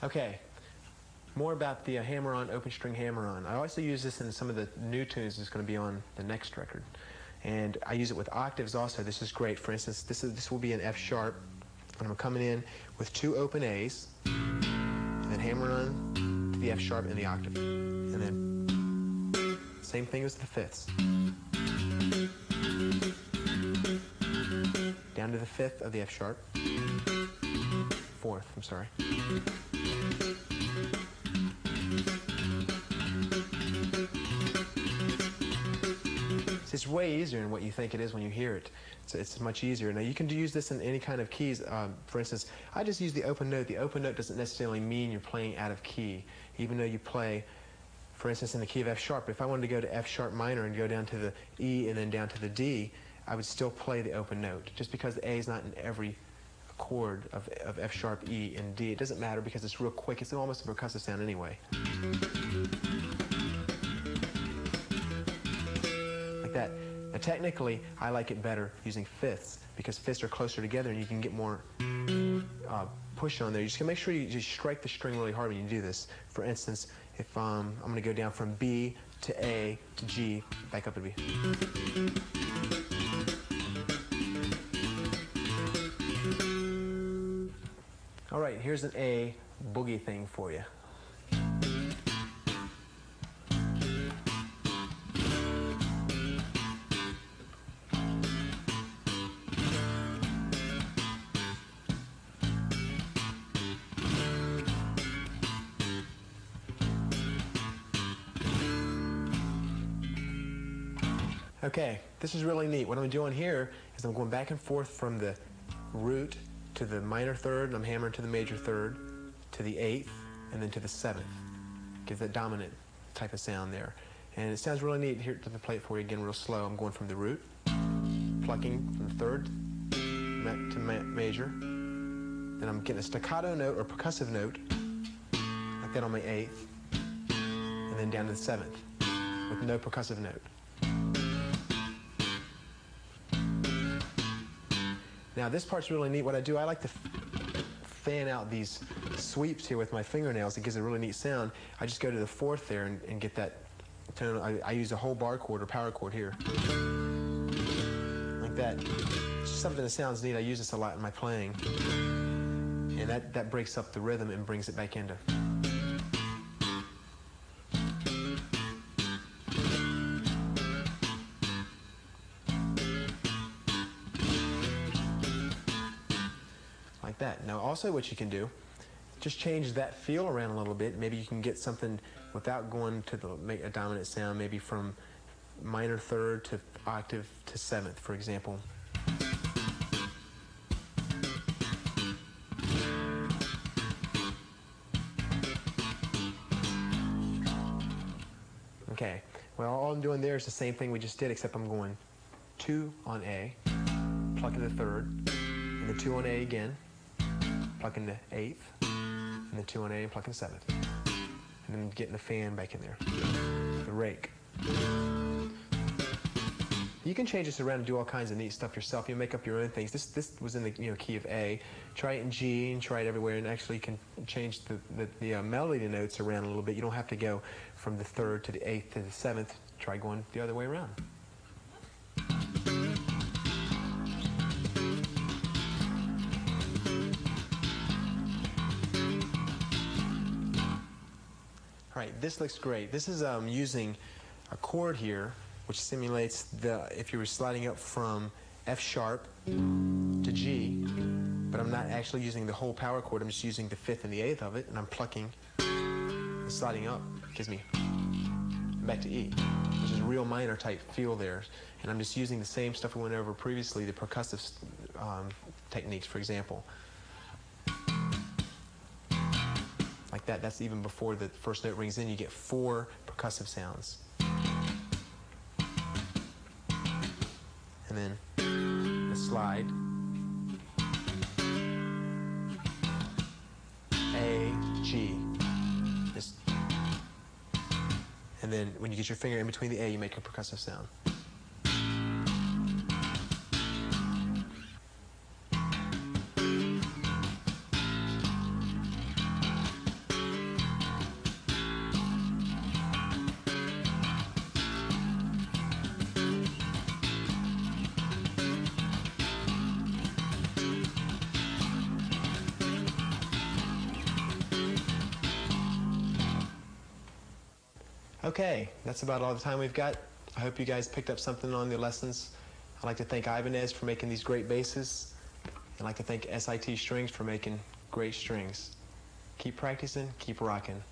Okay, more about the hammer-on, open string hammer-on. I also use this in some of the new tunes that's going to be on the next record. And I use it with octaves also. This is great. For instance, this will be an F sharp. And I'm coming in with 2 open A's, and then hammer on to the F sharp and the octave. And then same thing as the fifths. Down to the fifth of the F sharp. Fourth, I'm sorry. It's way easier than what you think it is when you hear it. It's much easier. Now you can use this in any kind of keys. For instance, I just use the open note. The open note doesn't necessarily mean you're playing out of key, even though you play, for instance, in the key of F sharp. If I wanted to go to F sharp minor and go down to the E and then down to the D, I would still play the open note. Just because the A is not in every chord of F sharp, E, and D, it doesn't matter because it's real quick. It's almost a percussive sound anyway. That. Now technically, I like it better using fifths because fifths are closer together and you can get more push on there. You just gotta make sure you just strike the string really hard when you do this. For instance, if I'm gonna go down from B to A to G, back up to B. All right, here's an A boogie thing for you. Okay, this is really neat. What I'm doing here is I'm going back and forth from the root to the minor third, and I'm hammering to the major third, to the eighth, and then to the seventh. Gives that dominant type of sound there. And it sounds really neat. Here, let me play it for you again real slow. I'm going from the root, plucking from the third to major. Then I'm getting a staccato note or percussive note, like that on my eighth, and then down to the seventh, with no percussive note. Now this part's really neat. What I do, I like to fan out these sweeps here with my fingernails. It gives a really neat sound. I just go to the fourth there and get that tone. I use a whole bar chord or power chord here. Like that. It's just something that sounds neat. I use this a lot in my playing. And that breaks up the rhythm and brings it back into. Like that. Now also what you can do, just change that feel around a little bit. Maybe you can get something without going to make a dominant sound, maybe from minor third to octave to seventh, for example. Okay, well all I'm doing there is the same thing we just did, except I'm going 2 on A, plucking the third, and then 2 on A again, plucking the eighth, and then 2 on A and plucking the seventh. And then getting the fan back in there, the rake. You can change this around and do all kinds of neat stuff yourself. You make up your own things. This was in the key of A. Try it in G and try it everywhere, and actually you can change the melody notes around a little bit. You don't have to go from the third to the eighth to the seventh. Try going the other way around. All right, this looks great. This is using a chord here, which simulates if you were sliding up from F sharp to G, but I'm not actually using the whole power chord. I'm just using the fifth and the eighth of it, and I'm plucking and sliding up. Gives me back to E, which is a real minor type feel there. And I'm just using the same stuff we went over previously, the percussive techniques, for example. Like that. That's even before the first note rings in. You get 4 percussive sounds. And then the slide. A, G. And then when you get your finger in between the A, you make a percussive sound. Okay, that's about all the time we've got. I hope you guys picked up something on the lessons. I'd like to thank Ibanez for making these great basses. I'd like to thank SIT Strings for making great strings. Keep practicing, keep rocking.